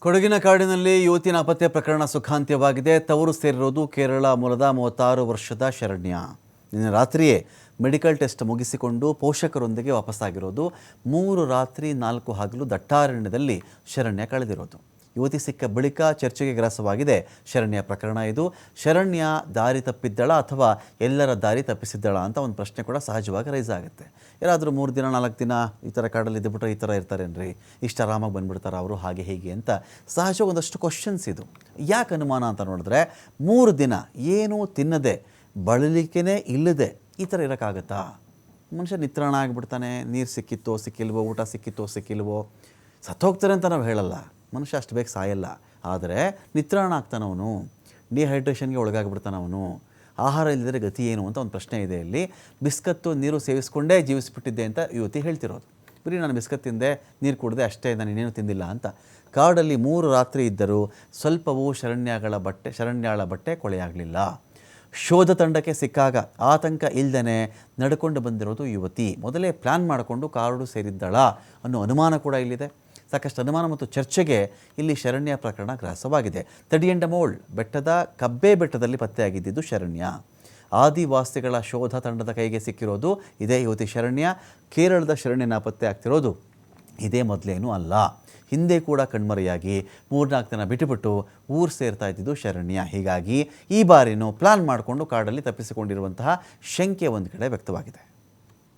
ಕೊಡಗಿನ ಕಾಡಿನಲ್ಲಿ ಯುವತಿ ನಾಪತ್ತೆ ಪ್ರಕರಣ ಸುಖಾಂತ್ಯವಾಗಿದೆ. ತವರು ಸೇರಿರೋದು ಕೇರಳ ಮೂಲದ 36 ವರ್ಷದ ಶರಣ್ಯ. ನಿನ್ನೆ ರಾತ್ರಿಯೇ ಮೆಡಿಕಲ್ ಟೆಸ್ಟ್ ಮುಗಿಸಿಕೊಂಡು ಪೋಷಕರೊಂದಿಗೆ ವಾಪಸ್ಸಾಗಿರೋದು. 3 ರಾತ್ರಿ 4 ಹಗಲು ದಟ್ಟಾರಣ್ಯದಲ್ಲಿ ಶರಣ್ಯ ಕಳೆದಿರೋದು. ಯುವತಿ ಸಿಕ್ಕ ಬಳಿಕ ಚರ್ಚೆಗೆ ಗ್ರಾಸವಾಗಿದೆ ಶರಣ್ಯ ಪ್ರಕರಣ. ಇದು ಶರಣ್ಯ ದಾರಿ ತಪ್ಪಿದ್ದಳ ಅಥವಾ ಎಲ್ಲರ ದಾರಿ ತಪ್ಪಿಸಿದ್ದಳ ಅಂತ ಒಂದು ಪ್ರಶ್ನೆ ಕೂಡ ಸಹಜವಾಗಿ ರೈಸ್ ಆಗುತ್ತೆ. ಯಾರಾದರೂ 3 ದಿನ 4 ದಿನ ಈ ಥರ ಕಾಡಲ್ಲಿ ಇದ್ದುಬಿಟ್ರೆ ಈ ಥರ ಇರ್ತಾರೇನ್ರಿ, ಇಷ್ಟು ಆರಾಮಾಗಿ ಬಂದುಬಿಡ್ತಾರೆ ಅವರು, ಹಾಗೆ ಹೀಗೆ ಅಂತ ಸಹಜ ಒಂದಷ್ಟು ಕ್ವಶನ್ಸ್ ಇದು. ಯಾಕೆ ಅನುಮಾನ ಅಂತ ನೋಡಿದ್ರೆ 3 ದಿನ ಏನೂ ತಿನ್ನದೆ ಬಳಲಿಕೆನೇ ಇಲ್ಲದೆ ಈ ಥರ ಇರೋಕ್ಕಾಗತ್ತಾ? ಮನುಷ್ಯ ನಿತ್ರಾಣ ಆಗಿಬಿಡ್ತಾನೆ. ನೀರು ಸಿಕ್ಕಿತ್ತೋ ಸಿಕ್ಕಿಲ್ವೋ, ಊಟ ಸಿಕ್ಕಿತ್ತೋ ಸಿಕ್ಕಿಲ್ವೋ, ಸತ್ತೋಗ್ತಾರೆ ಅಂತ ನಾವು ಹೇಳಲ್ಲ, ಮನುಷ್ಯ ಅಷ್ಟು ಬೇಗ ಸಾಯಲ್ಲ. ಆದರೆ ನಿತ್ರಾಣ ಆಗ್ತಾನವನು, ಡಿಹೈಡ್ರೇಷನ್ಗೆ ಒಳಗಾಗ್ಬಿಡ್ತಾನವನು. ಆಹಾರ ಇಲ್ಲದರೆ ಗತಿ ಏನು ಅಂತ ಒಂದು ಪ್ರಶ್ನೆ ಇದೆ ಇಲ್ಲಿ. ಬಿಸ್ಕತ್ತು ನೀರು ಸೇವಿಸ್ಕೊಂಡೇ ಜೀವಿಸ್ಬಿಟ್ಟಿದ್ದೆ ಅಂತ ಯುವತಿ ಹೇಳ್ತಿರೋದು. ಬರೀ ನಾನು ಬಿಸ್ಕತ್ ತಿಂದೆ, ನೀರು ಕುಡಿದೆ ಅಷ್ಟೇ, ನಾನು ಇನ್ನೇನು ತಿಂದಿಲ್ಲ ಅಂತ. ಕಾಡಲ್ಲಿ 3 ರಾತ್ರಿ ಇದ್ದರೂ ಸ್ವಲ್ಪವೂ ಶರಣ್ಯಾಳ ಬಟ್ಟೆ ಕೊಳೆಯಾಗಲಿಲ್ಲ. ಶೋಧ ತಂಡಕ್ಕೆ ಸಿಕ್ಕಾಗ ಆತಂಕ ಇಲ್ಲದೇ ನಡ್ಕೊಂಡು ಬಂದಿರೋದು ಯುವತಿ. ಮೊದಲೇ ಪ್ಲ್ಯಾನ್ ಮಾಡಿಕೊಂಡು ಕಾಡು ಸೇರಿದ್ದಳ ಅನ್ನೋ ಅನುಮಾನ ಕೂಡ ಇಲ್ಲಿದೆ. ಸಾಕಷ್ಟು ಅನುಮಾನ ಮತ್ತು ಚರ್ಚೆಗೆ ಇಲ್ಲಿ ಶರಣ್ಯ ಪ್ರಕರಣ ಗ್ರಾಸವಾಗಿದೆ. ತಡಿಯಂಡಮೋಳ್ ಬೆಟ್ಟದ ಕಬ್ಬೆ ಬೆಟ್ಟದಲ್ಲಿ ಪತ್ತೆಯಾಗಿದ್ದು ಶರಣ್ಯ. ಆದಿವಾಸಿಗಳ ಶೋಧ ತಂಡದ ಕೈಗೆ ಸಿಕ್ಕಿರೋದು ಇದೇ ಯುವತಿ ಶರಣ್ಯ. ಕೇರಳದ ಶರಣ್ಯ ನಾಪತ್ತೆ ಆಗ್ತಿರೋದು ಇದೇ ಮೊದಲೇನೂ ಅಲ್ಲ. ಹಿಂದೆ ಕೂಡ ಕಣ್ಮರೆಯಾಗಿ 3-4 ದಿನ ಬಿಟ್ಟುಬಿಟ್ಟು ಊರು ಸೇರ್ತಾ ಇದ್ದಿದ್ದು ಶರಣ್ಯ. ಹೀಗಾಗಿ ಈ ಬಾರಿನೂ ಪ್ಲಾನ್ ಮಾಡಿಕೊಂಡು ಕಾಡಲ್ಲಿ ತಪ್ಪಿಸಿಕೊಂಡಿರುವಂತಹ ಶಂಕೆ ಒಂದು ಕಡೆ ವ್ಯಕ್ತವಾಗಿದೆ.